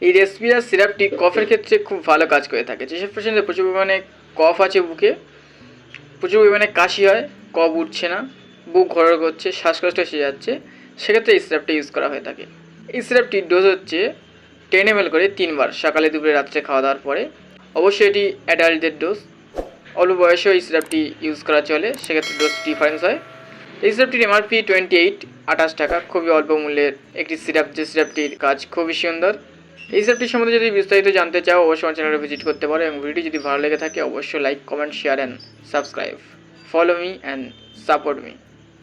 এই রেসপিরা সিরাপটি কফের ক্ষেত্রে খুব ভালো কাজ করে থাকে। যেসব পেশেন্টদের প্রচুর পরিমাণে কফ আছে বুকে, প্রচুর পরিমাণে কাশি হয়, কফ উঠছে না, বুক ঘড়র করছে, শ্বাসকষ্ট এসে যাচ্ছে, সেক্ষেত্রে এই সিরাপটি ইউজ করা হয়ে থাকে। এই সিরাপটির ডোজ হচ্ছে 10 ml করে 3 বার, সকালে দুপুরে রাত্রে খাওয়া দাওয়ার পরে। অবশ্যই এটি অ্যাডাল্টদের ডোজ, অল্প বয়সেও এই সিরাপটি ইউজ করা চলে, সেক্ষেত্রে ডোজ ডিফারেন্স হয়। এই সিরাপটির এমআরপি 28 টাকা, খুবই অল্প মূল্যের একটি সিরাপ, যে সিরাপটির কাজ খুবই সুন্দর। এই সিরাপটির সম্বন্ধে যদি বিস্তারিত জানতে চাও অবশ্যই আমার চ্যানেলে ভিজিট করতে পারো, এবং ভিডিওটি যদি ভালো লেগে থাকে অবশ্যই like, comment, share and subscribe. Follow me and support me.